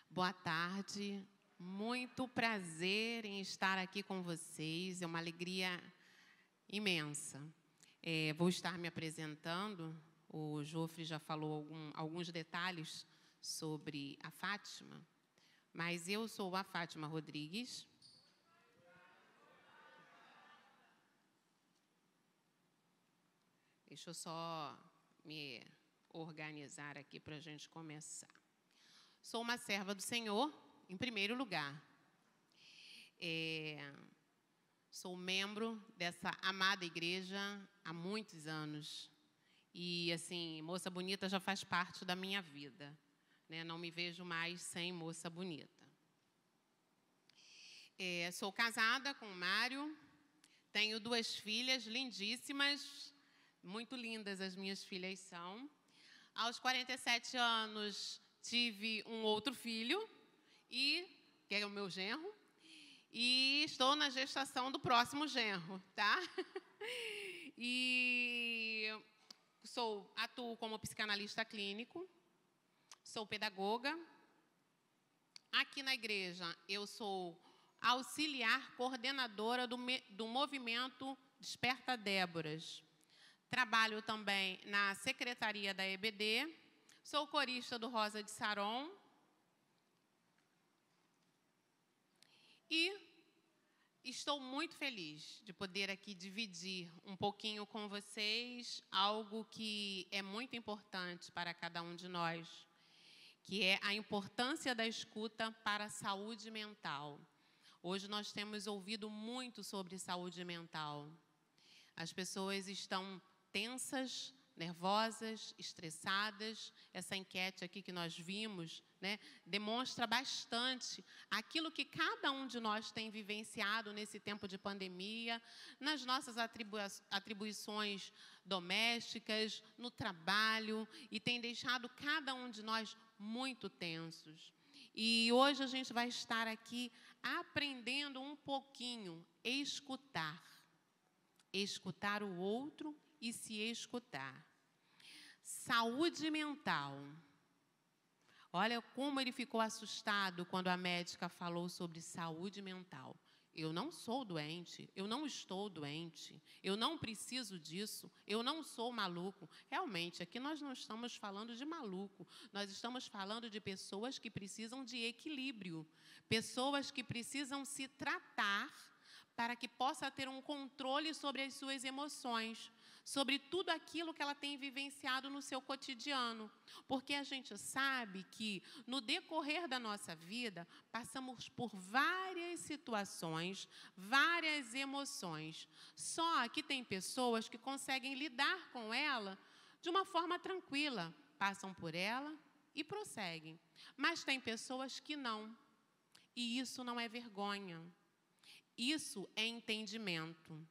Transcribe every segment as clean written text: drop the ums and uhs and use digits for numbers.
Boa tarde, muito prazer em estar aqui com vocês, é uma alegria imensa. Vou estar me apresentando, o Jofre já falou alguns detalhes sobre a Fátima, mas eu sou a Fátima Rodrigues. Deixa eu só me organizar aqui para a gente começar. Sou uma serva do Senhor, em primeiro lugar. Sou membro dessa amada igreja há muitos anos. E, assim, Moça Bonita já faz parte da minha vida, né? Não me vejo mais sem Moça Bonita. Sou casada com o Mário, tenho 2 filhas lindíssimas, muito lindas as minhas filhas são. Aos 47 anos, tive um outro filho, que é o meu genro, e estou na gestação do próximo genro, tá? E atuo como psicanalista clínico, sou pedagoga. Aqui na igreja, eu sou auxiliar coordenadora do movimento Desperta Déboras. Trabalho também na secretaria da EBD, sou corista do Rosa de Saron e estou muito feliz de poder aqui dividir um pouquinho com vocês algo que é muito importante para cada um de nós, que é a importância da escuta para a saúde mental. Hoje nós temos ouvido muito sobre saúde mental. As pessoas estão tensas, nervosas, estressadas. Essa enquete aqui que nós vimos, né, demonstra bastante aquilo que cada um de nós tem vivenciado nesse tempo de pandemia, nas nossas atribuições domésticas, no trabalho, e tem deixado cada um de nós muito tensos. E hoje a gente vai estar aqui aprendendo um pouquinho, escutar o outro e se escutar. Saúde mental. Olha como ele ficou assustado quando a médica falou sobre saúde mental. Eu não sou doente, eu não estou doente, eu não preciso disso, eu não sou maluco. Realmente, aqui nós não estamos falando de maluco, nós estamos falando de pessoas que precisam de equilíbrio, pessoas que precisam se tratar para que possa ter um controle sobre as suas emoções, sobre tudo aquilo que ela tem vivenciado no seu cotidiano. Porque a gente sabe que, no decorrer da nossa vida, passamos por várias situações, várias emoções. Só que tem pessoas que conseguem lidar com ela de uma forma tranquila, passam por ela e prosseguem. Mas tem pessoas que não. E isso não é vergonha. Isso é entendimento.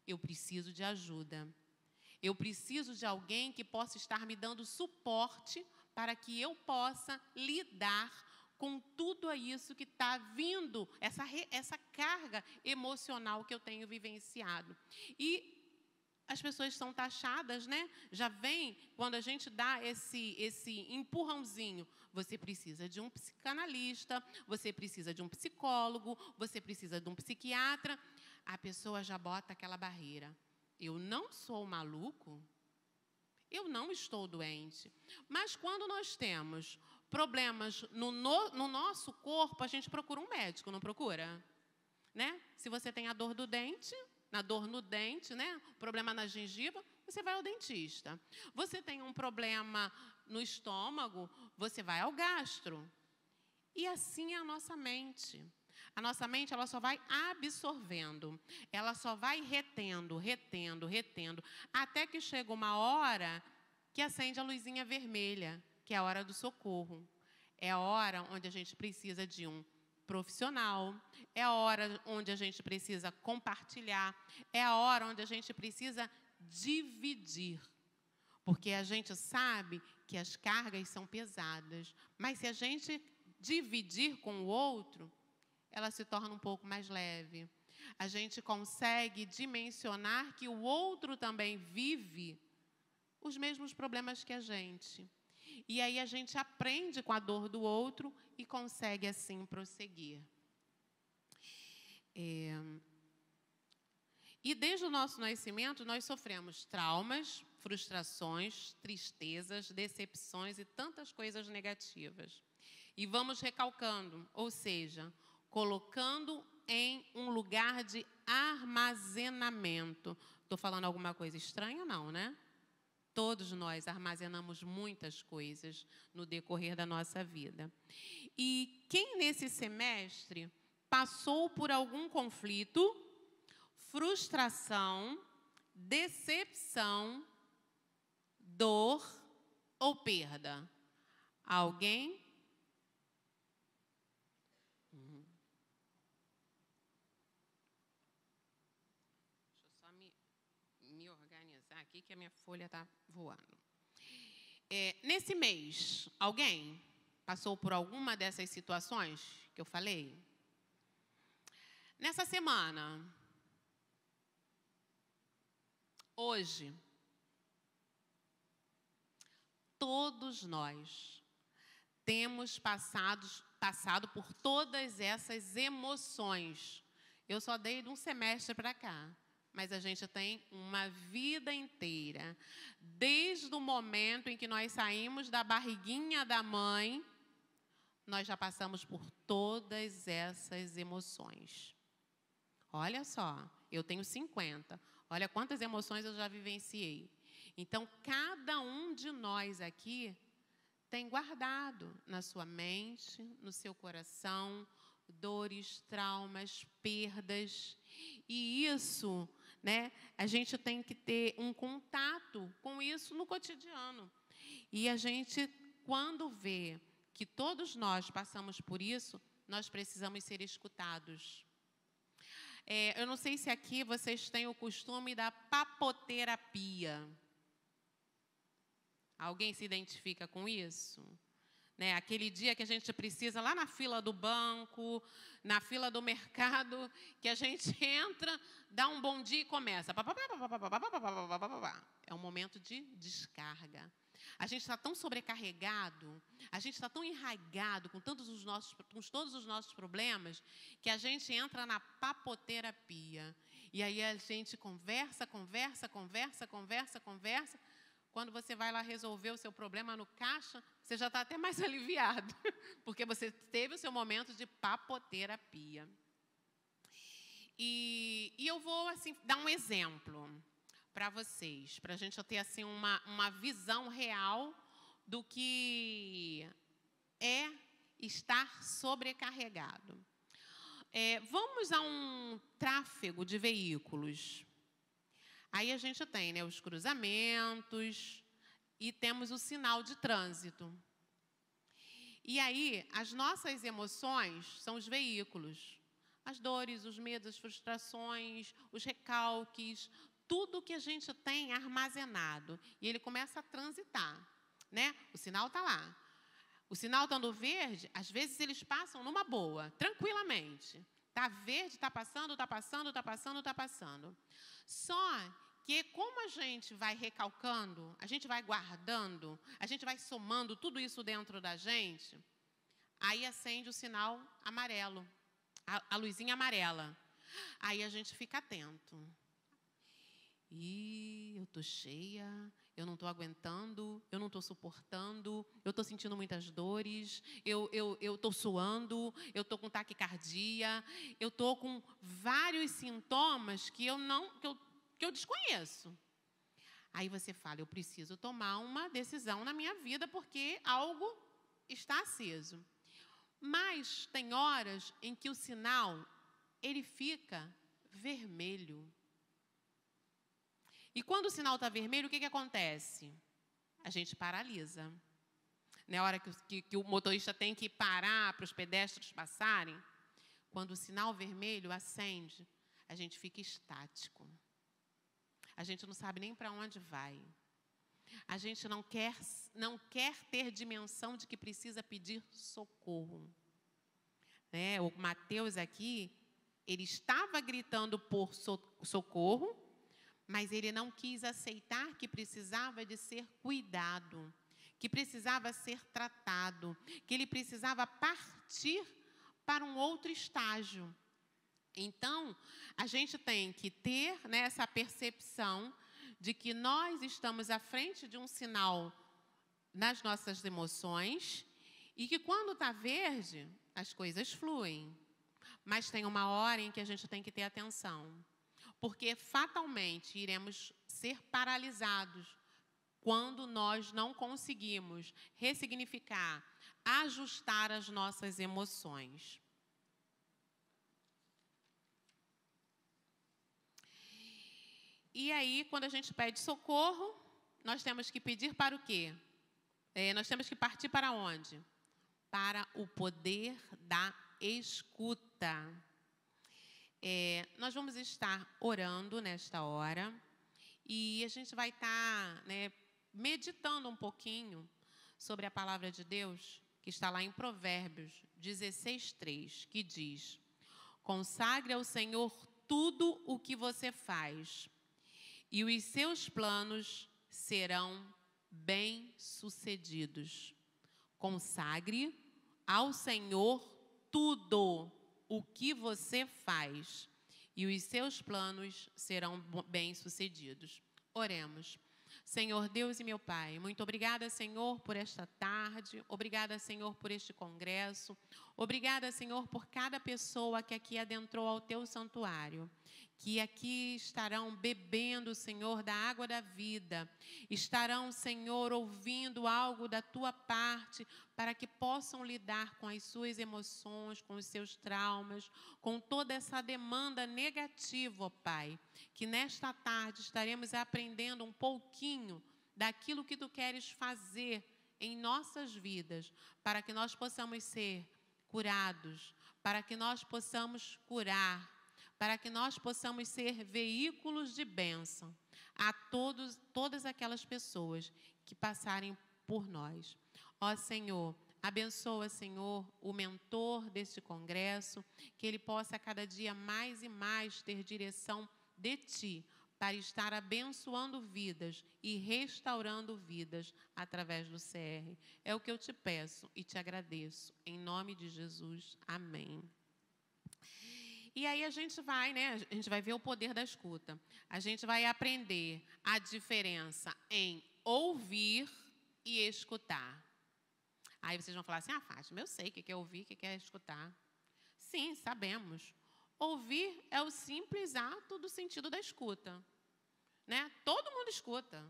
Eu preciso de ajuda. Eu preciso de alguém que possa estar me dando suporte para que eu possa lidar com tudo isso que está vindo, essa carga emocional que eu tenho vivenciado. E as pessoas são taxadas, né? Já vem, quando a gente dá esse empurrãozinho, você precisa de um psicanalista, você precisa de um psicólogo, você precisa de um psiquiatra, a pessoa já bota aquela barreira. Eu não sou maluco, eu não estou doente. Mas quando nós temos problemas no nosso corpo, a gente procura um médico, não procura? Né? Se você tem a dor do dente, dor no dente, né? Problema na gengiva, você vai ao dentista. Você tem um problema no estômago, você vai ao gastro. E assim é a nossa mente. A nossa mente, ela só vai absorvendo, ela só vai retendo, até que chega uma hora que acende a luzinha vermelha, que é a hora do socorro. É a hora onde a gente precisa de um profissional, é a hora onde a gente precisa compartilhar, é a hora onde a gente precisa dividir. Porque a gente sabe que as cargas são pesadas, mas se a gente dividir com o outro, ela se torna um pouco mais leve. A gente consegue dimensionar que o outro também vive os mesmos problemas que a gente. E aí a gente aprende com a dor do outro e consegue, assim, prosseguir. E desde o nosso nascimento, nós sofremos traumas, frustrações, tristezas, decepções e tantas coisas negativas. E vamos recalcando, ou seja, colocando em um lugar de armazenamento. Estou falando alguma coisa estranha? Não, né? Todos nós armazenamos muitas coisas no decorrer da nossa vida. E quem nesse semestre passou por algum conflito, frustração, decepção, dor ou perda? Alguém? Deixa eu só me organizar aqui, que a minha folha está voando. Nesse mês, alguém passou por alguma dessas situações que eu falei? Nessa semana, hoje, todos nós temos passado por todas essas emoções. Eu só dei de um semestre para cá, mas a gente tem uma vida inteira. Desde o momento em que nós saímos da barriguinha da mãe, nós já passamos por todas essas emoções. Olha só, eu tenho 50. Olha quantas emoções eu já vivenciei. Então, cada um de nós aqui tem guardado na sua mente, no seu coração, dores, traumas, perdas. E isso, né, a gente tem que ter um contato com isso no cotidiano. E a gente, quando vê que todos nós passamos por isso, nós precisamos ser escutados. Eu não sei se aqui vocês têm o costume da papoterapia. Alguém se identifica com isso? Né? Aquele dia que a gente precisa, lá na fila do banco, na fila do mercado, que a gente entra, dá um bom dia e começa. É um momento de descarga. A gente está tão sobrecarregado, a gente está tão enraigado com todos os nossos problemas, que a gente entra na papoterapia. E aí a gente conversa. Quando você vai lá resolver o seu problema no caixa, você já está até mais aliviado, porque você teve o seu momento de papoterapia. E eu vou, assim, dar um exemplo para vocês, para a gente ter, assim, uma visão real do que é estar sobrecarregado. Vamos a um tráfego de veículos. Aí a gente tem, né, os cruzamentos e temos o sinal de trânsito. E aí, as nossas emoções são os veículos. As dores, os medos, as frustrações, os recalques, tudo que a gente tem armazenado. E ele começa a transitar, né? O sinal está lá. O sinal estando verde, às vezes eles passam numa boa, tranquilamente. Está verde, está passando. Só que como a gente vai recalcando, a gente vai guardando, a gente vai somando tudo isso dentro da gente, aí acende o sinal amarelo, a luzinha amarela. Aí a gente fica atento. Eu estou cheia, eu não estou aguentando, eu não estou suportando, eu estou sentindo muitas dores, eu estou suando, eu estou com taquicardia, eu estou com vários sintomas que eu desconheço. Aí você fala, eu preciso tomar uma decisão na minha vida porque algo está aceso. Mas tem horas em que o sinal, ele fica vermelho. E quando o sinal está vermelho, o que acontece? A gente paralisa. Na hora que o motorista tem que parar para os pedestres passarem, quando o sinal vermelho acende, a gente fica estático. A gente não sabe nem para onde vai. A gente não quer ter dimensão de que precisa pedir socorro. Né? O Mateus aqui, ele estava gritando por socorro, mas ele não quis aceitar que precisava de ser cuidado, que precisava ser tratado, que ele precisava partir para um outro estágio. Então, a gente tem que ter, né, essa percepção de que nós estamos à frente de um sinal nas nossas emoções e que quando está verde, as coisas fluem. Mas tem uma hora em que a gente tem que ter atenção, porque fatalmente iremos ser paralisados quando nós não conseguimos ressignificar, ajustar as nossas emoções. E aí, quando a gente pede socorro, nós temos que pedir para o quê? Nós temos que partir para onde? Para o poder da escuta. Nós vamos estar orando nesta hora e a gente vai estar, né, meditando um pouquinho sobre a palavra de Deus, que está lá em Provérbios 16:3, que diz: consagre ao Senhor tudo o que você faz, e os seus planos serão bem-sucedidos. Consagre ao Senhor tudo o que você faz, e os seus planos serão bem-sucedidos. Oremos. Senhor Deus e meu Pai, muito obrigada, Senhor, por esta tarde, obrigada, Senhor, por este congresso, obrigada, Senhor, por cada pessoa que aqui adentrou ao Teu santuário, que aqui estarão bebendo, Senhor, da água da vida, estarão, Senhor, ouvindo algo da Tua parte, para que possam lidar com as suas emoções, com os seus traumas, com toda essa demanda negativa, ó Pai, que nesta tarde estaremos aprendendo um pouquinho daquilo que Tu queres fazer em nossas vidas, para que nós possamos ser curados, para que nós possamos curar, para que nós possamos ser veículos de bênção a todas aquelas pessoas que passarem por nós. Ó Senhor, abençoa, Senhor, o mentor deste congresso, que ele possa cada dia mais e mais ter direção de Ti, para estar abençoando vidas e restaurando vidas através do CR. É o que eu te peço e te agradeço. Em nome de Jesus, amém. E aí a gente vai, né? A gente vai ver o poder da escuta. A gente vai aprender a diferença em ouvir e escutar. Aí vocês vão falar assim: ah, Fátima, eu sei o que é ouvir, o que é escutar. Sim, sabemos. Ouvir é o simples ato do sentido da escuta, né? Todo mundo escuta,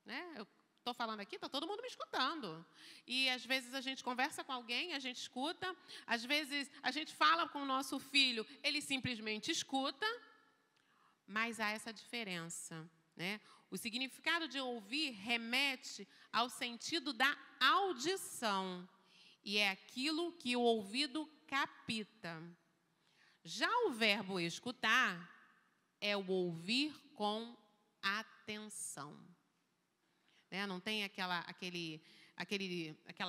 né? Eu estou falando aqui, está todo mundo me escutando. E às vezes a gente conversa com alguém, a gente escuta. Às vezes a gente fala com o nosso filho, ele simplesmente escuta. Mas há essa diferença, né? O significado de ouvir remete ao sentido da audição. E é aquilo que o ouvido capta. Já o verbo escutar é o ouvir com atenção. Né? Não tem aquela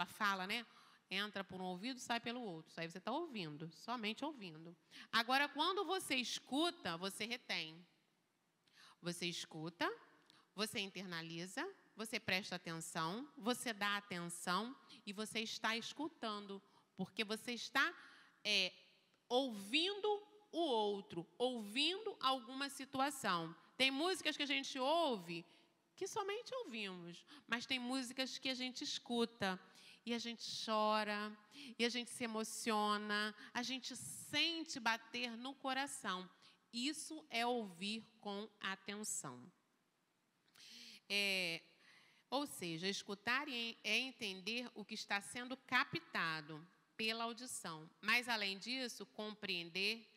fala, né? Entra por um ouvido, sai pelo outro. Isso aí você está ouvindo, somente ouvindo. Agora, quando você escuta, você retém. Você escuta, você internaliza, você presta atenção, você dá atenção e você está escutando, porque você está ouvindo o outro, ouvindo alguma situação. Tem músicas que a gente ouve que somente ouvimos, mas tem músicas que a gente escuta e a gente chora, e a gente se emociona, a gente sente bater no coração. Isso é ouvir com atenção. Ou seja, escutar é entender o que está sendo captado pela audição. Mas, além disso, compreender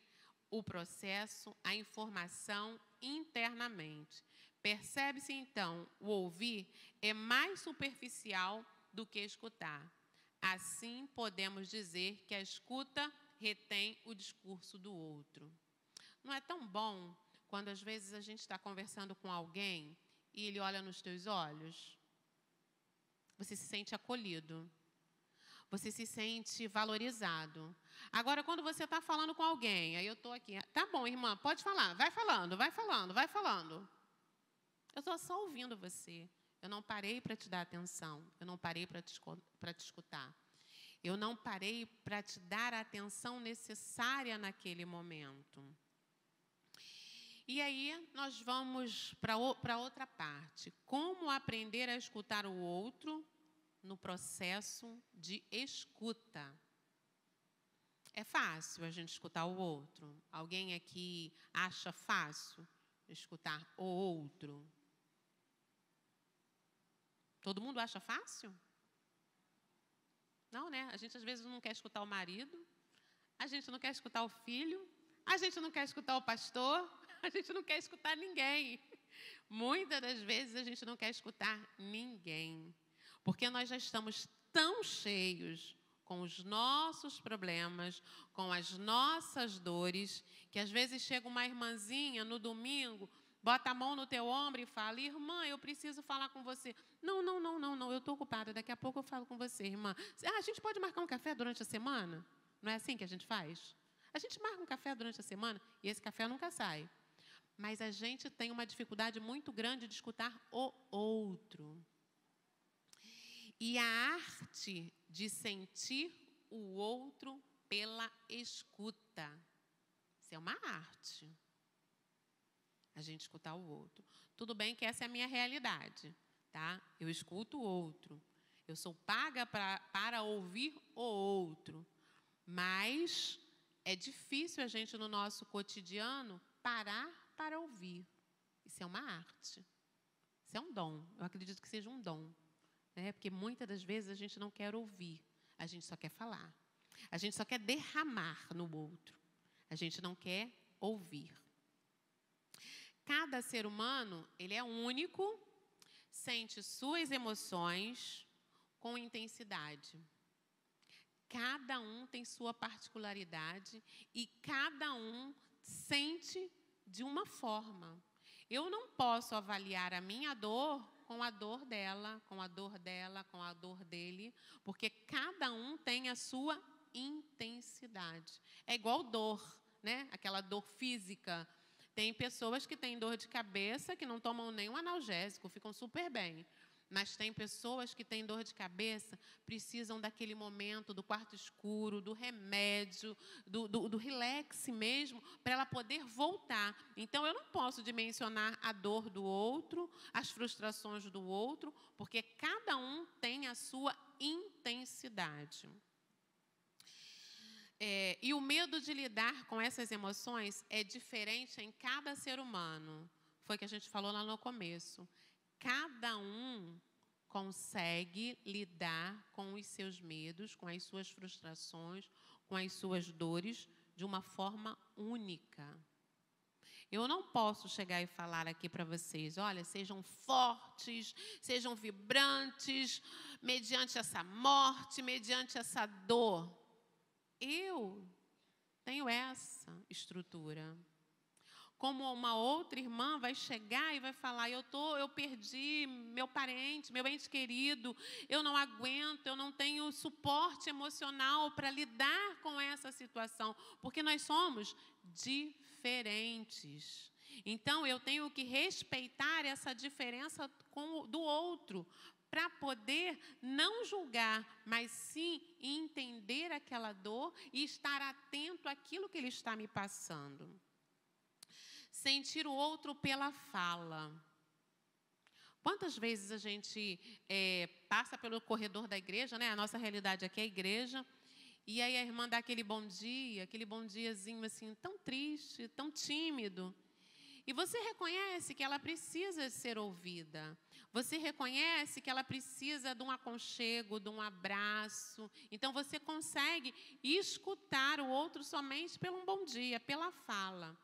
o processo, a informação internamente. Percebe-se, então, o ouvir é mais superficial do que escutar. Assim, podemos dizer que a escuta retém o discurso do outro. Não é tão bom quando, às vezes, a gente está conversando com alguém e ele olha nos teus olhos? Você se sente acolhido. Você se sente valorizado. Agora, quando você está falando com alguém, aí eu estou aqui, tá bom, irmã, pode falar, vai falando, vai falando, vai falando. Eu estou só ouvindo você. Eu não parei para te dar atenção. Eu não parei para te escutar. Eu não parei para te dar a atenção necessária naquele momento. E aí nós vamos para outra parte. Como aprender a escutar o outro no processo de escuta? É fácil a gente escutar o outro? Alguém aqui acha fácil escutar o outro? Todo mundo acha fácil? Não, né? A gente às vezes não quer escutar o marido, a gente não quer escutar o filho, a gente não quer escutar o pastor, a gente não quer escutar ninguém. Muitas das vezes a gente não quer escutar ninguém, porque nós já estamos tão cheios com os nossos problemas, com as nossas dores, que às vezes chega uma irmãzinha no domingo, bota a mão no teu ombro e fala: irmã, eu preciso falar com você. Não, eu estou ocupada, daqui a pouco eu falo com você, irmã. A gente pode marcar um café durante a semana? Não é assim que a gente faz? A gente marca um café durante a semana e esse café nunca sai. Mas a gente tem uma dificuldade muito grande de escutar o outro. E a arte de sentir o outro pela escuta. Isso é uma arte. A gente escutar o outro. Tudo bem que essa é a minha realidade, tá? Eu escuto o outro. Eu sou paga para ouvir o outro. Mas é difícil a gente, no nosso cotidiano, parar para ouvir. Isso é uma arte. Isso é um dom. Eu acredito que seja um dom. Porque muitas das vezes a gente não quer ouvir. A gente só quer falar. A gente só quer derramar no outro. A gente não quer ouvir. Cada ser humano, ele é único, sente suas emoções com intensidade. Cada um tem sua particularidade e cada um sente de uma forma. Eu não posso avaliar a minha dor com a dor dela, com a dor dela, com a dor dele, porque cada um tem a sua intensidade. É igual dor, né? Aquela dor física. Tem pessoas que têm dor de cabeça que não tomam nenhum analgésico, ficam super bem. Mas tem pessoas que têm dor de cabeça, precisam daquele momento, do quarto escuro, do remédio, do relax mesmo, para ela poder voltar. Então, eu não posso dimensionar a dor do outro, as frustrações do outro, porque cada um tem a sua intensidade. E o medo de lidar com essas emoções é diferente em cada ser humano. Foi o que a gente falou lá no começo. Cada um consegue lidar com os seus medos, com as suas frustrações, com as suas dores de uma forma única. Eu não posso chegar e falar aqui para vocês: olha, sejam fortes, sejam vibrantes, mediante essa morte, mediante essa dor. Eu tenho essa estrutura. Como uma outra irmã vai chegar e vai falar: eu perdi meu parente, meu ente querido, eu não aguento, eu não tenho suporte emocional para lidar com essa situação, porque nós somos diferentes. Então, eu tenho que respeitar essa diferença do outro, para poder não julgar, mas sim entender aquela dor e estar atento àquilo que ele está me passando. Sentir o outro pela fala. Quantas vezes a gente passa pelo corredor da igreja, né? A nossa realidade aqui é a igreja, e aí a irmã dá aquele bom diazinho assim, tão triste, tão tímido. E você reconhece que ela precisa ser ouvida. Você reconhece que ela precisa de um aconchego, de um abraço. Então, você consegue escutar o outro somente pelo um bom dia, pela fala.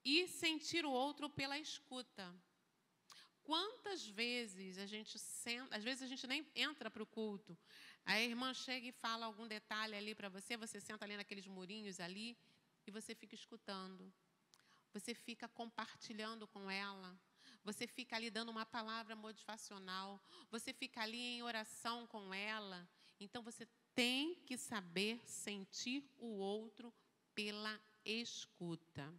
E sentir o outro pela escuta. Quantas vezes a gente senta, às vezes a gente nem entra para o culto, a irmã chega e fala algum detalhe ali para você, você senta ali naqueles murinhos ali e você fica escutando. Você fica compartilhando com ela, você fica ali dando uma palavra motivacional, você fica ali em oração com ela. Então, você tem que saber sentir o outro pela escuta.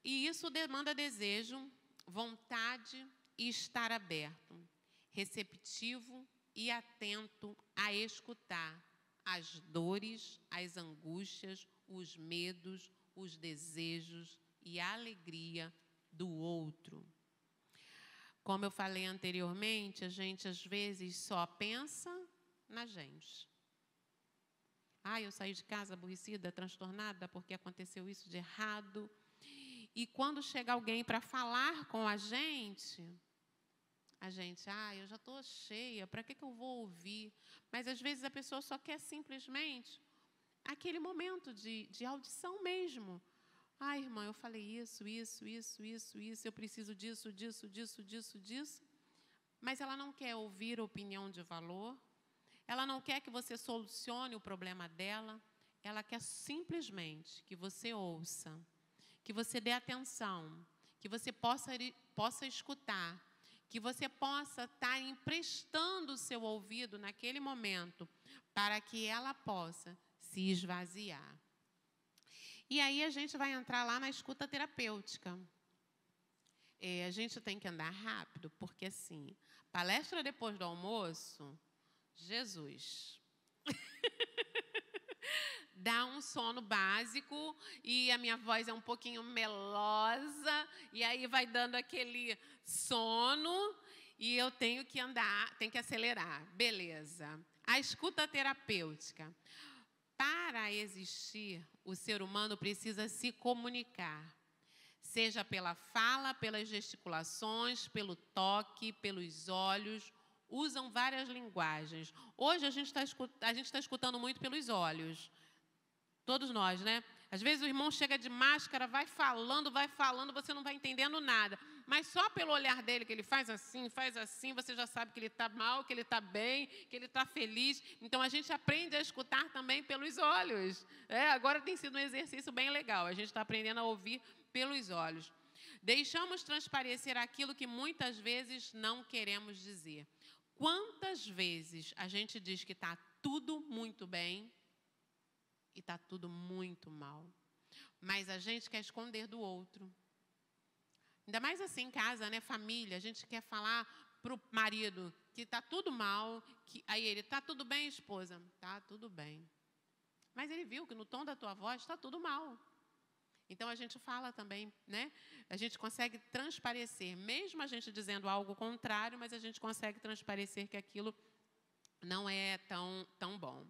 E isso demanda desejo, vontade e estar aberto, receptivo e atento a escutar as dores, as angústias, os medos, os desejos e a alegria do outro. Como eu falei anteriormente, a gente às vezes só pensa na gente. Eu saí de casa aborrecida, transtornada, porque aconteceu isso de errado. E quando chega alguém para falar com a gente, eu já estou cheia, para que eu vou ouvir? Mas às vezes a pessoa só quer simplesmente aquele momento de audição mesmo. Irmã, eu falei isso, eu preciso disso. Mas ela não quer ouvir opinião de valor, ela não quer que você solucione o problema dela, ela quer simplesmente que você ouça, que você dê atenção, que você possa escutar, que você possa estar emprestando o seu ouvido naquele momento, para que ela possa se esvaziar. E aí a gente vai entrar lá na escuta terapêutica. A gente tem que andar rápido, porque assim, palestra depois do almoço, Jesus. Dá um sono básico e a minha voz é um pouquinho melosa, e aí vai dando aquele sono e eu tenho que andar, tenho que acelerar. Beleza. A escuta terapêutica. Para existir, o ser humano precisa se comunicar, seja pela fala, pelas gesticulações, pelo toque, pelos olhos, usam várias linguagens. Hoje a gente está escutando muito pelos olhos, todos nós, né? Às vezes o irmão chega de máscara, vai falando, você não vai entendendo nada. Mas só pelo olhar dele, que ele faz assim, você já sabe que ele está mal, que ele está bem, que ele está feliz. Então, a gente aprende a escutar também pelos olhos. Agora tem sido um exercício bem legal. A gente está aprendendo a ouvir pelos olhos. Deixamos transparecer aquilo que muitas vezes não queremos dizer. Quantas vezes a gente diz que está tudo muito bem e está tudo muito mal, mas a gente quer esconder do outro. Ainda mais assim em casa, né, família, a gente quer falar para o marido que está tudo mal, aí ele, está tudo bem, esposa? Está tudo bem. Mas ele viu que no tom da tua voz está tudo mal. Então a gente fala também, né? A gente consegue transparecer, mesmo a gente dizendo algo contrário, mas a gente consegue transparecer que aquilo não é tão bom.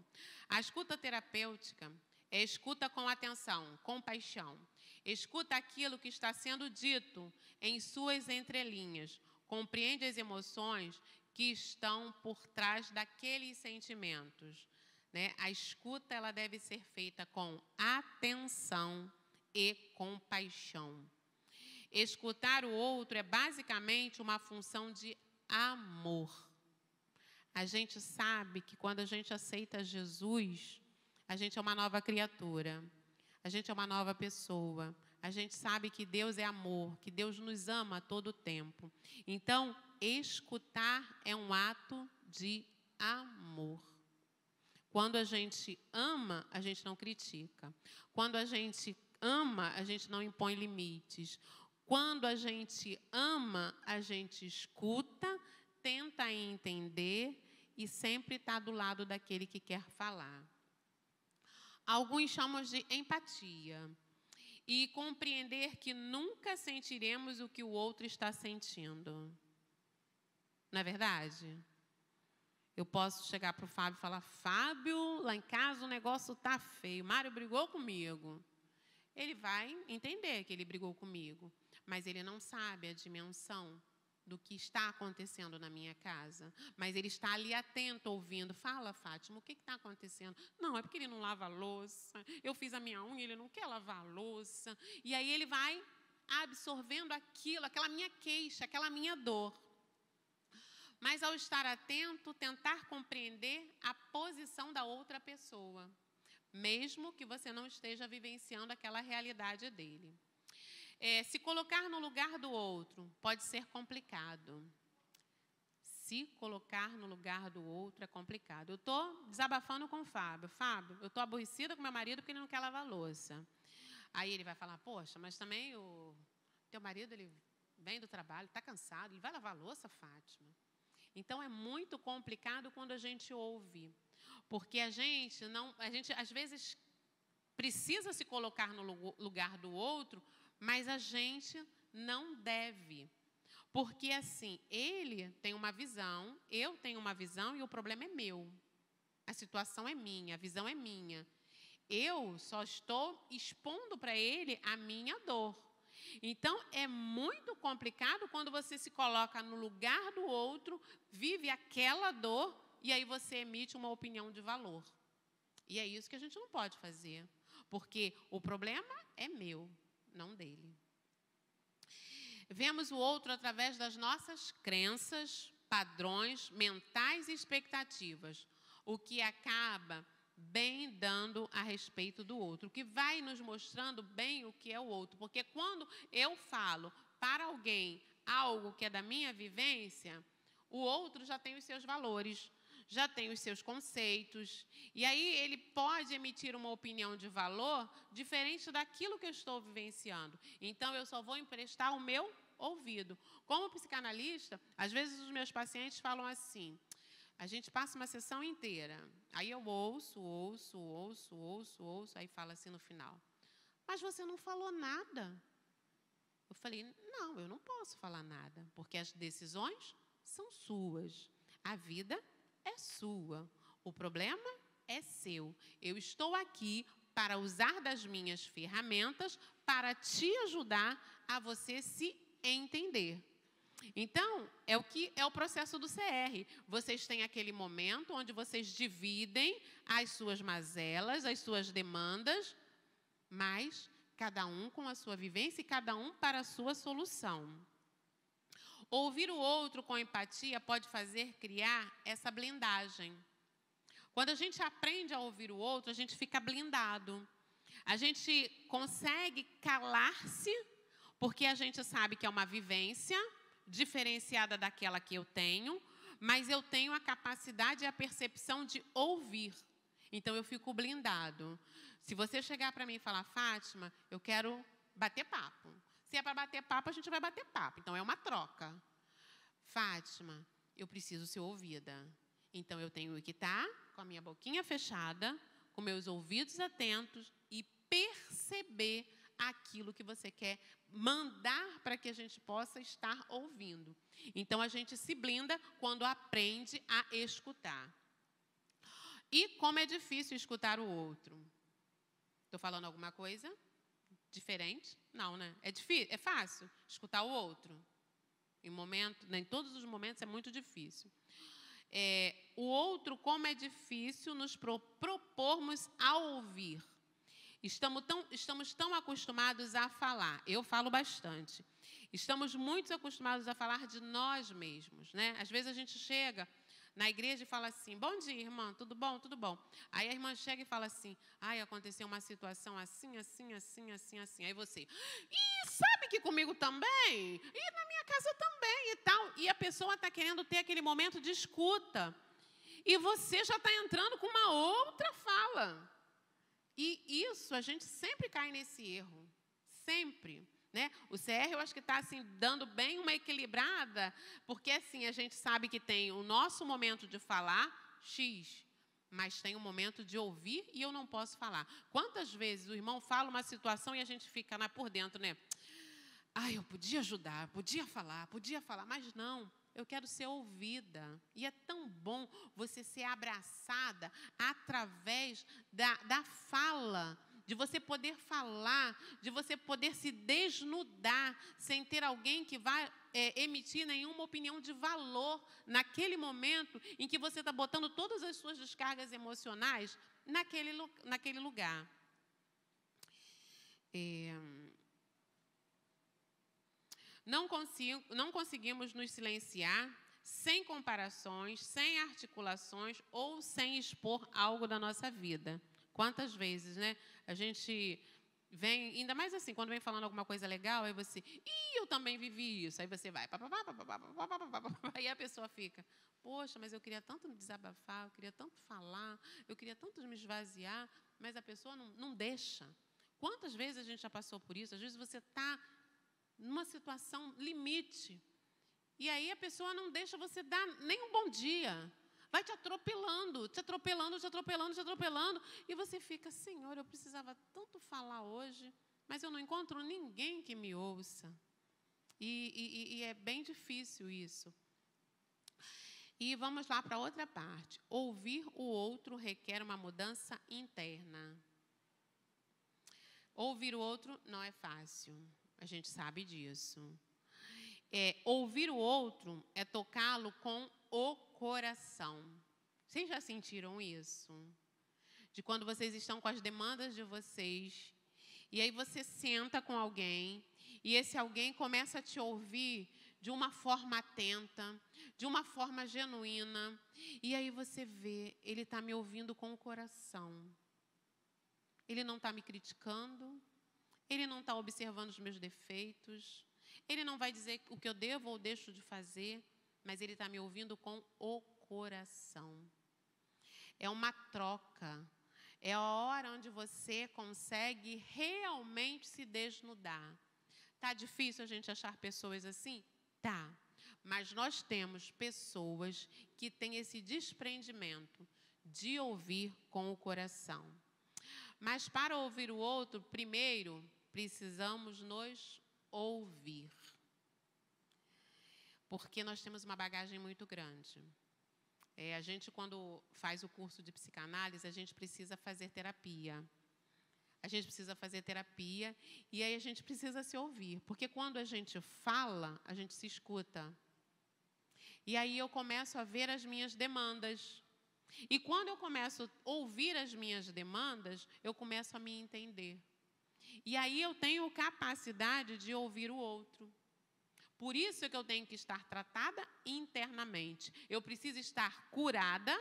A escuta terapêutica é escuta com atenção, compaixão. Escuta aquilo que está sendo dito em suas entrelinhas. Compreende as emoções que estão por trás daqueles sentimentos, né? A escuta ela deve ser feita com atenção e compaixão. Escutar o outro é basicamente uma função de amor. A gente sabe que quando a gente aceita Jesus, a gente é uma nova criatura, a gente é uma nova pessoa. A gente sabe que Deus é amor, que Deus nos ama a todo tempo. Então, escutar é um ato de amor. Quando a gente ama, a gente não critica. Quando a gente ama, a gente não impõe limites. Quando a gente ama, a gente escuta, tenta entender e sempre está do lado daquele que quer falar. Alguns chamam de empatia. E compreender que nunca sentiremos o que o outro está sentindo. Não é verdade? Eu posso chegar para o Fábio e falar, Fábio, lá em casa o negócio está feio, Mário brigou comigo. Ele vai entender que ele brigou comigo, mas ele não sabe a dimensão do que está acontecendo na minha casa. Mas ele está ali atento, ouvindo. Fala, Fátima, o que está acontecendo? Não, é porque ele não lava a louça. Eu fiz a minha unha, ele não quer lavar a louça. E aí ele vai absorvendo aquilo, aquela minha queixa, aquela minha dor. Mas ao estar atento, tentar compreender a posição da outra pessoa, mesmo que você não esteja vivenciando aquela realidade dele. Se colocar no lugar do outro pode ser complicado. Se colocar no lugar do outro é complicado. Eu estou desabafando com o Fábio. Fábio, eu estou aborrecida com meu marido porque ele não quer lavar louça. Aí ele vai falar, poxa, mas também o teu marido, ele vem do trabalho, está cansado, ele vai lavar a louça, Fátima. Então, é muito complicado quando a gente ouve, porque a gente, às vezes, precisa se colocar no lugar do outro, mas a gente não deve. Porque, assim, ele tem uma visão, eu tenho uma visão e o problema é meu. A situação é minha, a visão é minha. Eu só estou expondo para ele a minha dor. Então, é muito complicado quando você se coloca no lugar do outro, vive aquela dor, e aí você emite uma opinião de valor. E é isso que a gente não pode fazer, porque o problema é meu, não dele. Vemos o outro através das nossas crenças, padrões mentais e expectativas, o que acaba bem dando a respeito do outro, o que vai nos mostrando bem o que é o outro. Porque quando eu falo para alguém algo que é da minha vivência, o outro já tem os seus valores, já tem os seus conceitos, e aí ele pode emitir uma opinião de valor diferente daquilo que eu estou vivenciando. Então, eu só vou emprestar o meu ouvido. Como psicanalista, às vezes os meus pacientes falam assim, a gente passa uma sessão inteira, aí eu ouço, aí fala assim no final, mas você não falou nada. Eu falei, não, eu não posso falar nada, porque as decisões são suas, a vida é sua, o problema é seu. Eu estou aqui para usar das minhas ferramentas para te ajudar a você se entender. Então, é o processo do CR. Vocês têm aquele momento onde vocês dividem as suas mazelas, as suas demandas, mas cada um com a sua vivência e cada um para a sua solução. Ouvir o outro com empatia pode fazer criar essa blindagem. Quando a gente aprende a ouvir o outro, a gente fica blindado. A gente consegue calar-se, porque a gente sabe que é uma vivência diferenciada daquela que eu tenho, mas eu tenho a capacidade e a percepção de ouvir. Então, eu fico blindado. Se você chegar para mim e falar, Fátima, eu quero bater papo. Se é para bater papo, a gente vai bater papo. Então, é uma troca. Fátima, eu preciso ser ouvida. Então, eu tenho que estar com a minha boquinha fechada, com meus ouvidos atentos e perceber aquilo que você quer mandar para que a gente possa estar ouvindo. Então, a gente se blinda quando aprende a escutar. E como é difícil escutar o outro? Estou falando alguma coisa diferente? Não, né? É difícil, é fácil escutar o outro. Em todos os momentos é muito difícil. O outro, como é difícil nos propormos a ouvir. Estamos tão acostumados a falar. Eu falo bastante. Estamos muito acostumados a falar de nós mesmos, né? Às vezes a gente chega na igreja e fala assim, bom dia, irmã, tudo bom? Tudo bom. Aí a irmã chega e fala assim, aconteceu uma situação assim. Aí você, sabe que comigo também? E na minha casa também e tal. E a pessoa está querendo ter aquele momento de escuta. E você já está entrando com uma outra fala. E isso, a gente sempre cai nesse erro. Sempre. Né? O CR, eu acho que está assim, dando bem uma equilibrada, porque assim, a gente sabe que tem o nosso momento de falar, X, mas tem um momento de ouvir e eu não posso falar. Quantas vezes o irmão fala uma situação e a gente fica por dentro, né? Eu podia ajudar, podia falar, mas não, eu quero ser ouvida. E é tão bom você ser abraçada através da fala, de você poder falar, de você poder se desnudar, sem ter alguém que vai emitir nenhuma opinião de valor naquele momento em que você está botando todas as suas descargas emocionais naquele lugar. Não conseguimos nos silenciar sem comparações, sem articulações ou sem expor algo da nossa vida. Quantas vezes, né? A gente vem, ainda mais assim, quando vem falando alguma coisa legal, aí você, eu também vivi isso. Aí você vai, aí a pessoa fica, poxa, mas eu queria tanto me desabafar, eu queria tanto falar, eu queria tanto me esvaziar, mas a pessoa não deixa. Quantas vezes a gente já passou por isso? Às vezes você está numa situação limite. E aí a pessoa não deixa você dar nem um bom dia. Vai te atropelando, te atropelando, te atropelando, te atropelando. E você fica, Senhor, eu precisava tanto falar hoje, mas eu não encontro ninguém que me ouça. E é bem difícil isso. E vamos lá para outra parte. Ouvir o outro requer uma mudança interna. Ouvir o outro não é fácil. A gente sabe disso. Ouvir o outro é tocá-lo com o coração. Vocês já sentiram isso? De quando vocês estão com as demandas de vocês, e aí você senta com alguém, e esse alguém começa a te ouvir de uma forma atenta, de uma forma genuína, e aí você vê, ele está me ouvindo com o coração. Ele não está me criticando, ele não está observando os meus defeitos, ele não vai dizer o que eu devo ou deixo de fazer, mas ele está me ouvindo com o coração. É uma troca. É a hora onde você consegue realmente se desnudar. Tá difícil a gente achar pessoas assim? Tá. Mas nós temos pessoas que têm esse desprendimento de ouvir com o coração. Mas para ouvir o outro, primeiro, precisamos nos ouvir. Porque nós temos uma bagagem muito grande. A gente, quando faz o curso de psicanálise, a gente precisa fazer terapia. A gente precisa fazer terapia e aí a gente precisa se ouvir. Porque quando a gente fala, a gente se escuta. E aí eu começo a ver as minhas demandas. E quando eu começo a ouvir as minhas demandas, eu começo a me entender. E aí eu tenho capacidade de ouvir o outro. Por isso é que eu tenho que estar tratada internamente. Eu preciso estar curada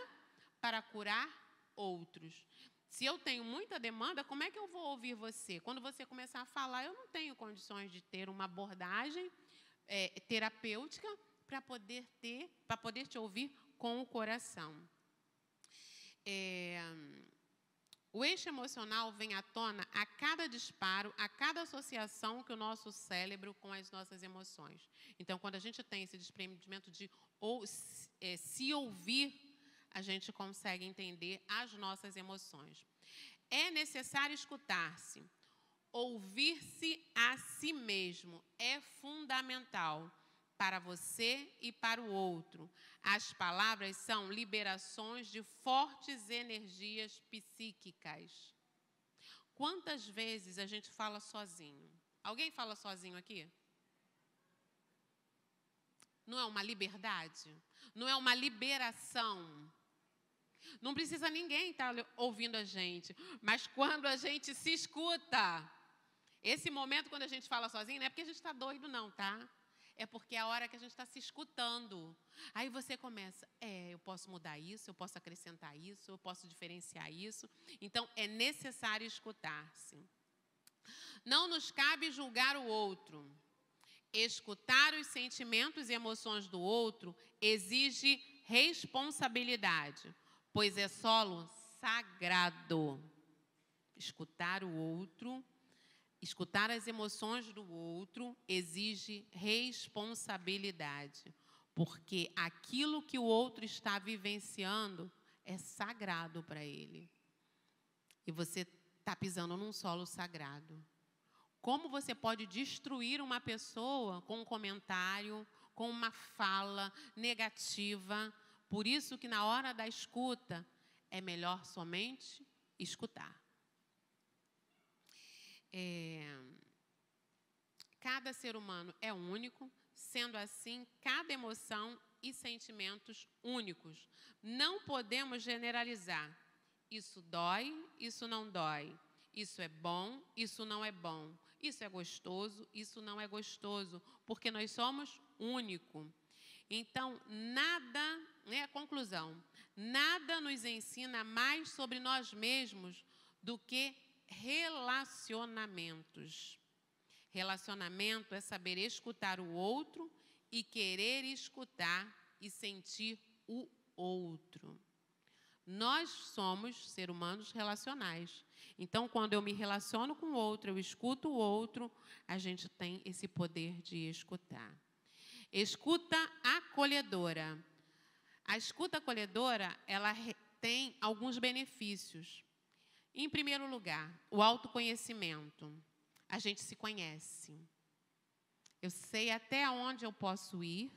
para curar outros. Se eu tenho muita demanda, como é que eu vou ouvir você? Quando você começar a falar, eu não tenho condições de ter uma abordagem terapêutica para poder te ouvir com o coração. O eixo emocional vem à tona a cada disparo, a cada associação que o nosso cérebro com as nossas emoções. Então, quando a gente tem esse desprendimento de se ouvir, a gente consegue entender as nossas emoções. É necessário escutar-se. Ouvir-se a si mesmo é fundamental para você e para o outro. As palavras são liberações de fortes energias psíquicas. Quantas vezes a gente fala sozinho? Alguém fala sozinho aqui? Não é uma liberdade? Não é uma liberação? Não precisa ninguém estar ouvindo a gente, mas quando a gente se escuta, esse momento quando a gente fala sozinho, não é porque a gente está doido não, tá? É porque é a hora que a gente está se escutando. Aí você começa, eu posso mudar isso, eu posso acrescentar isso, eu posso diferenciar isso. Então, é necessário escutar-se. Não nos cabe julgar o outro. Escutar os sentimentos e emoções do outro exige responsabilidade, pois é solo sagrado. Escutar o outro, escutar as emoções do outro exige responsabilidade, porque aquilo que o outro está vivenciando é sagrado para ele. E você está pisando num solo sagrado. Como você pode destruir uma pessoa com um comentário, com uma fala negativa? Por isso que na hora da escuta é melhor somente escutar. Cada ser humano é único, sendo assim, cada emoção e sentimentos únicos. Não podemos generalizar. Isso dói, isso não dói. Isso é bom, isso não é bom. Isso é gostoso, isso não é gostoso, porque nós somos únicos. Então, a conclusão, nada nos ensina mais sobre nós mesmos do que relacionamentos. Relacionamento é saber escutar o outro e querer escutar e sentir o outro. Nós somos seres humanos relacionais. Então, quando eu me relaciono com o outro, eu escuto o outro, a gente tem esse poder de escutar. Escuta acolhedora. A escuta acolhedora, ela tem alguns benefícios. Em primeiro lugar, o autoconhecimento. A gente se conhece. Eu sei até onde eu posso ir,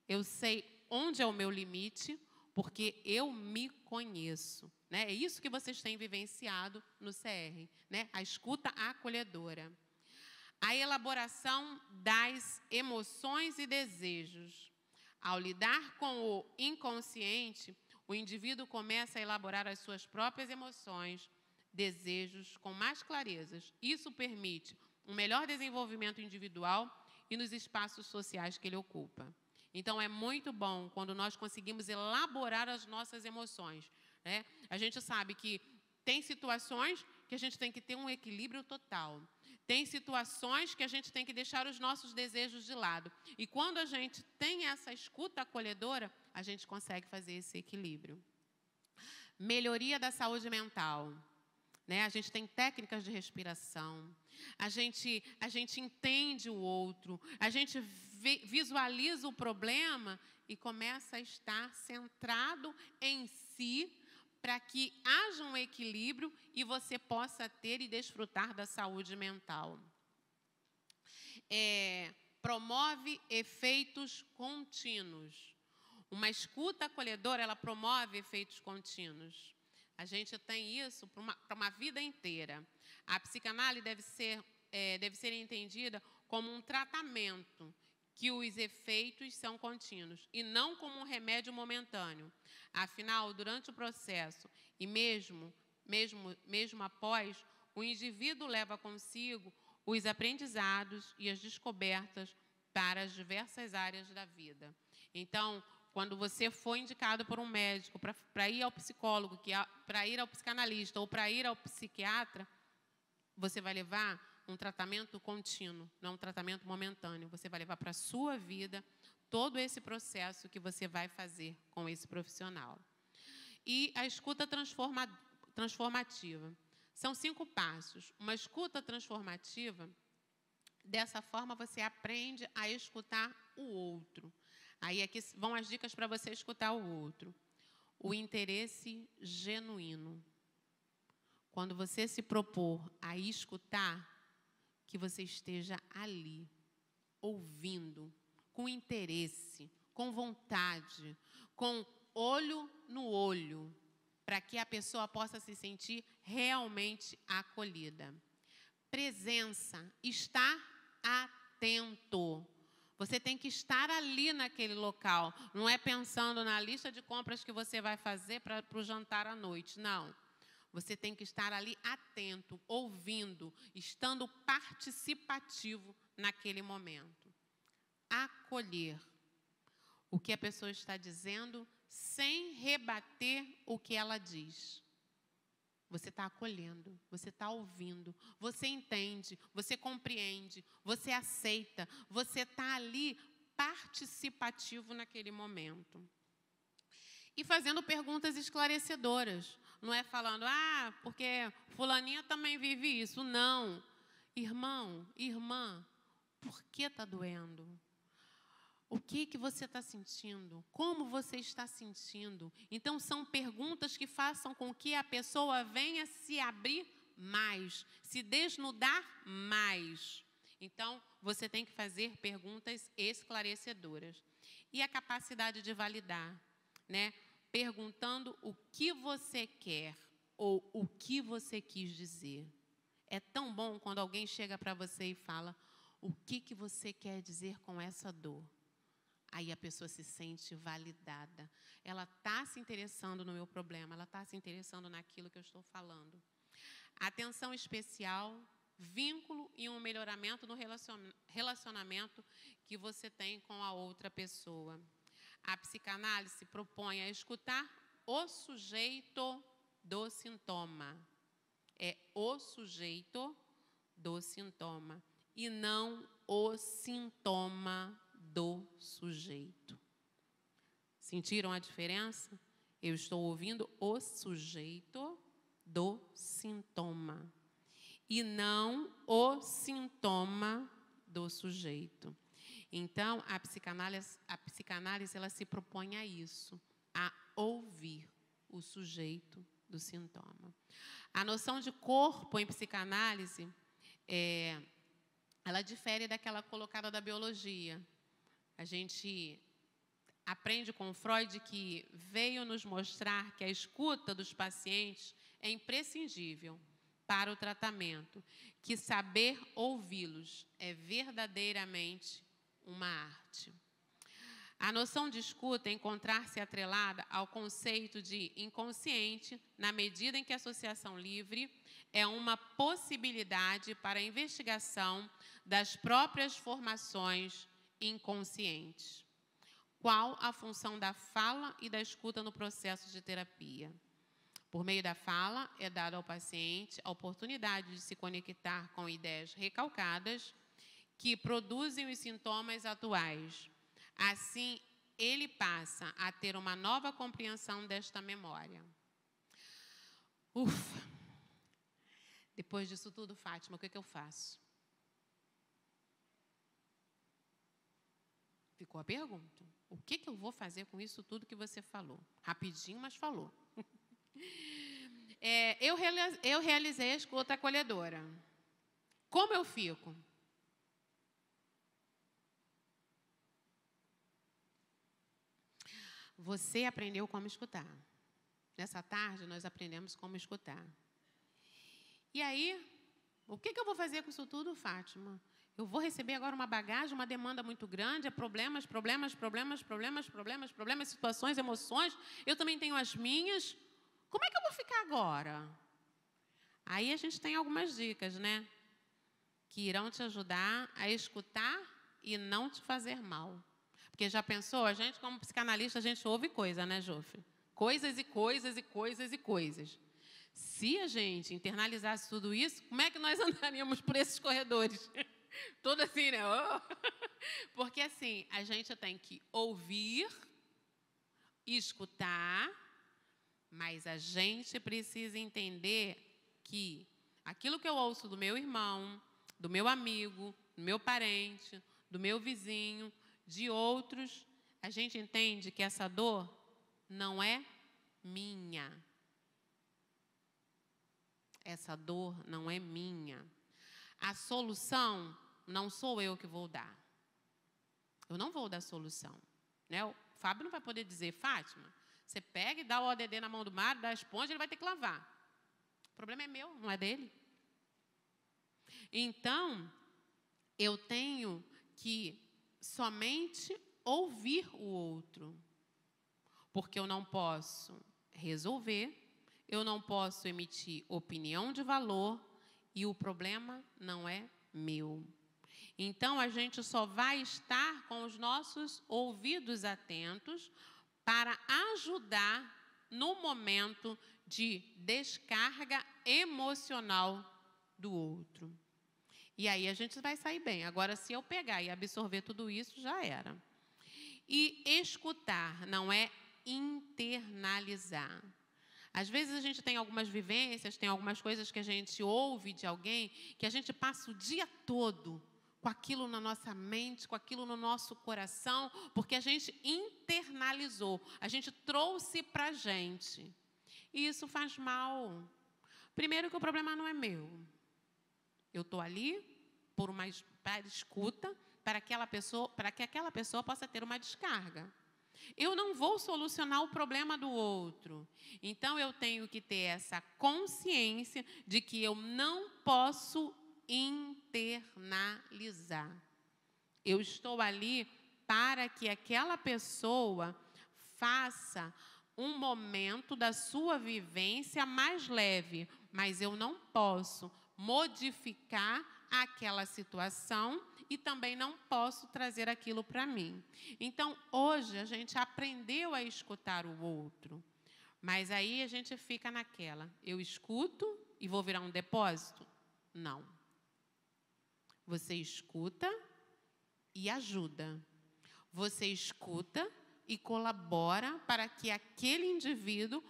eu sei onde é o meu limite, porque eu me conheço. Né? É isso que vocês têm vivenciado no CR, né? A escuta acolhedora. A elaboração das emoções e desejos. Ao lidar com o inconsciente, o indivíduo começa a elaborar as suas próprias emoções, desejos com mais clarezas. Isso permite um melhor desenvolvimento individual e nos espaços sociais que ele ocupa. Então, é muito bom quando nós conseguimos elaborar as nossas emoções. Né? A gente sabe que tem situações que a gente tem que ter um equilíbrio total. Tem situações que a gente tem que deixar os nossos desejos de lado. E quando a gente tem essa escuta acolhedora, a gente consegue fazer esse equilíbrio. Melhoria da saúde mental. Né? A gente tem técnicas de respiração, a gente entende o outro, a gente visualiza o problema e começa a estar centrado em si para que haja um equilíbrio e você possa ter e desfrutar da saúde mental. Promove efeitos contínuos. Uma escuta acolhedora, ela promove efeitos contínuos. A gente tem isso para uma vida inteira. A psicanálise deve ser entendida como um tratamento, que os efeitos são contínuos, e não como um remédio momentâneo. Afinal, durante o processo, e mesmo após, o indivíduo leva consigo os aprendizados e as descobertas para as diversas áreas da vida. Então, quando você for indicado por um médico para ir ao psicólogo, para ir ao psicanalista ou para ir ao psiquiatra, você vai levar um tratamento contínuo, não um tratamento momentâneo. Você vai levar para a sua vida todo esse processo que você vai fazer com esse profissional. E a escuta transformativa. São 5 passos. Uma escuta transformativa, dessa forma você aprende a escutar o outro. Aí aqui vão as dicas para você escutar o outro. O interesse genuíno. Quando você se propor a escutar, que você esteja ali, ouvindo, com interesse, com vontade, com olho no olho, para que a pessoa possa se sentir realmente acolhida. Presença, estar atento. Você tem que estar ali naquele local. Não é pensando na lista de compras que você vai fazer para o jantar à noite. Não. Você tem que estar ali atento, ouvindo, estando participativo naquele momento. Acolher o que a pessoa está dizendo sem rebater o que ela diz. Você está acolhendo, você está ouvindo, você entende, você compreende, você aceita, você está ali participativo naquele momento. E fazendo perguntas esclarecedoras. Não é falando, porque fulaninha também vive isso. Não. Irmão, irmã, por que está doendo? O que você está sentindo? Como você está sentindo? Então, são perguntas que façam com que a pessoa venha se abrir mais, se desnudar mais. Então, você tem que fazer perguntas esclarecedoras. E a capacidade de validar, né? Perguntando o que você quer ou o que você quis dizer. É tão bom quando alguém chega para você e fala o que você quer dizer com essa dor. Aí a pessoa se sente validada. Ela está se interessando no meu problema, ela está se interessando naquilo que eu estou falando. Atenção especial, vínculo e um melhoramento no relacionamento que você tem com a outra pessoa. A psicanálise propõe a escutar o sujeito do sintoma. É o sujeito do sintoma e não o sintoma do sujeito. Sentiram a diferença? Eu estou ouvindo o sujeito do sintoma e não o sintoma do sujeito. Então, a psicanálise ela se propõe a isso, a ouvir o sujeito do sintoma. A noção de corpo em psicanálise, ela difere daquela colocada da biologia. A gente aprende com Freud que veio nos mostrar que a escuta dos pacientes é imprescindível para o tratamento, que saber ouvi-los é verdadeiramente uma arte. A noção de escuta é encontrar-se atrelada ao conceito de inconsciente, na medida em que a associação livre é uma possibilidade para a investigação das próprias formações inconscientes. Qual a função da fala e da escuta no processo de terapia? Por meio da fala, é dada ao paciente a oportunidade de se conectar com ideias recalcadas que produzem os sintomas atuais. Assim, ele passa a ter uma nova compreensão desta memória. Ufa! Depois disso tudo, Fátima, o que eu faço? Ficou a pergunta. O que eu vou fazer com isso tudo que você falou? Rapidinho, mas falou. Eu realizei a escuta acolhedora. Como eu fico? Você aprendeu como escutar. Nessa tarde, nós aprendemos como escutar. E aí, o que eu vou fazer com isso tudo, Fátima? Eu vou receber agora uma bagagem, uma demanda muito grande, problemas, situações, emoções. Eu também tenho as minhas. Como é que eu vou ficar agora? Aí a gente tem algumas dicas, né? Que irão te ajudar a escutar e não te fazer mal. Porque já pensou? A gente, como psicanalista, a gente ouve coisa, né, Jofre? Coisas e coisas e coisas e coisas. Se a gente internalizasse tudo isso, como é que nós andaríamos por esses corredores? Todo assim, né? Oh. Porque, assim, a gente tem que ouvir, escutar, mas a gente precisa entender que aquilo que eu ouço do meu irmão, do meu amigo, do meu parente, do meu vizinho, de outros, a gente entende que essa dor não é minha. Essa dor não é minha. A solução não sou eu que vou dar. Eu não vou dar solução. Né? O Fábio não vai poder dizer, Fátima, você pega e dá o ODD na mão do Mário, dá a esponja, ele vai ter que lavar. O problema é meu, não é dele. Então, eu tenho que somente ouvir o outro. Porque eu não posso resolver, eu não posso emitir opinião de valor e o problema não é meu. Então, a gente só vai estar com os nossos ouvidos atentos para ajudar no momento de descarga emocional do outro. E aí a gente vai sair bem. Agora, se eu pegar e absorver tudo isso, já era. E escutar não é internalizar. Às vezes a gente tem algumas vivências, tem algumas coisas que a gente ouve de alguém, que a gente passa o dia todo com aquilo na nossa mente, com aquilo no nosso coração, porque a gente internalizou, a gente trouxe para a gente. E isso faz mal. Primeiro que o problema não é meu. Eu estou ali para escuta, para que aquela pessoa possa ter uma descarga. Eu não vou solucionar o problema do outro. Então, eu tenho que ter essa consciência de que eu não posso internalizar. Eu estou ali para que aquela pessoa faça um momento da sua vivência mais leve, mas eu não posso modificar aquela situação e também não posso trazer aquilo para mim. Então, hoje, a gente aprendeu a escutar o outro, mas aí a gente fica naquela, eu escuto e vou virar um depósito? Não. Você escuta e ajuda. Você escuta e colabora para que aquele indivíduo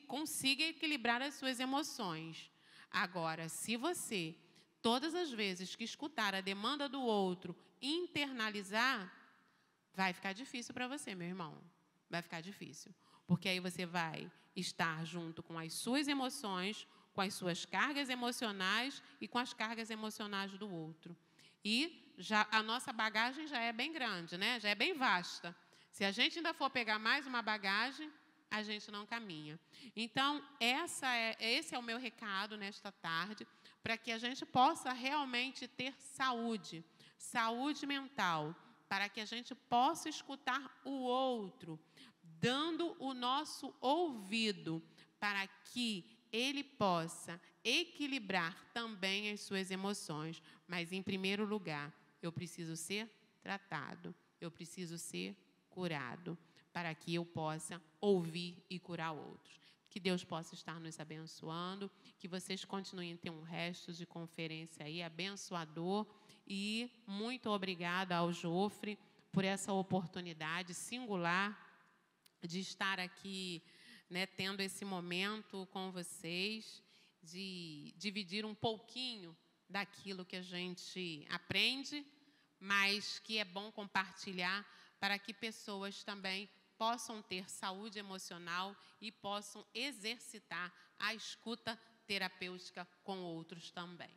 consiga equilibrar as suas emoções. Agora, se você, todas as vezes que escutar a demanda do outro, internalizar, vai ficar difícil para você, meu irmão. Vai ficar difícil. Porque aí você vai estar junto com as suas emoções, com as suas cargas emocionais e com as cargas emocionais do outro. E já, a nossa bagagem já é bem grande, né? Já é bem vasta. Se a gente ainda for pegar mais uma bagagem, a gente não caminha. Então, esse é o meu recado nesta tarde, para que a gente possa realmente ter saúde, saúde mental, para que a gente possa escutar o outro, dando o nosso ouvido, para que ele possa equilibrar também as suas emoções. Mas, em primeiro lugar, eu preciso ser tratado, eu preciso ser curado, para que eu possa ouvir e curar outros. Que Deus possa estar nos abençoando, que vocês continuem a ter um resto de conferência aí abençoador, e muito obrigada ao Jofre por essa oportunidade singular de estar aqui, né, tendo esse momento com vocês, de dividir um pouquinho daquilo que a gente aprende, mas que é bom compartilhar para que pessoas também possam ter saúde emocional e possam exercitar a escuta terapêutica com outros também.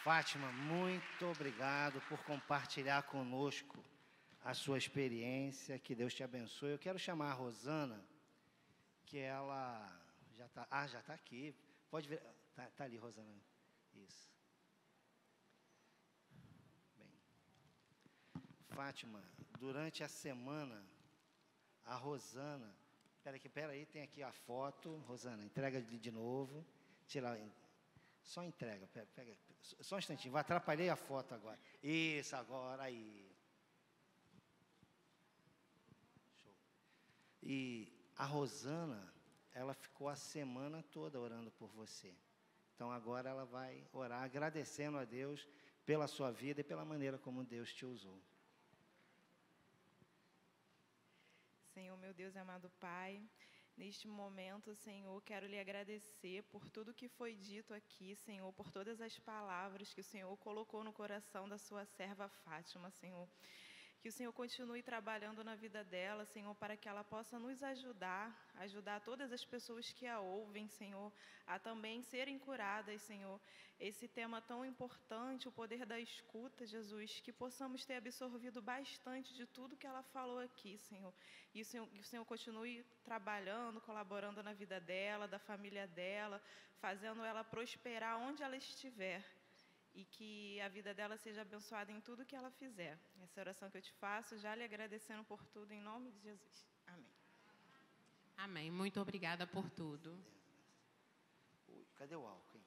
Fátima, muito obrigado por compartilhar conosco a sua experiência. Que Deus te abençoe. Eu quero chamar a Rosana, que ela já está... já está aqui. Pode ver. Está ali, Rosana. Isso. Bem. Fátima, durante a semana, a Rosana... Espera aí, tem aqui a foto. Rosana, entrega de novo. Tira, só entrega. Pega, só um instantinho. Atrapalhei a foto agora. Isso, agora aí. Show. E a Rosana, ela ficou a semana toda orando por você. Então, agora ela vai orar, agradecendo a Deus pela sua vida e pela maneira como Deus te usou. Senhor, meu Deus e amado Pai, neste momento, Senhor, quero lhe agradecer por tudo que foi dito aqui, Senhor, por todas as palavras que o Senhor colocou no coração da sua serva Fátima, Senhor. Que o Senhor continue trabalhando na vida dela, Senhor, para que ela possa nos ajudar todas as pessoas que a ouvem, Senhor, a também serem curadas, Senhor. Esse tema tão importante, o poder da escuta, Jesus, que possamos ter absorvido bastante de tudo que ela falou aqui, Senhor. E o Senhor continue trabalhando, colaborando na vida dela, da família dela, fazendo ela prosperar onde ela estiver. E que a vida dela seja abençoada em tudo que ela fizer. Essa oração que eu te faço, já lhe agradecendo por tudo, em nome de Jesus. Amém. Amém. Muito obrigada por tudo. Cadê o álcool, hein?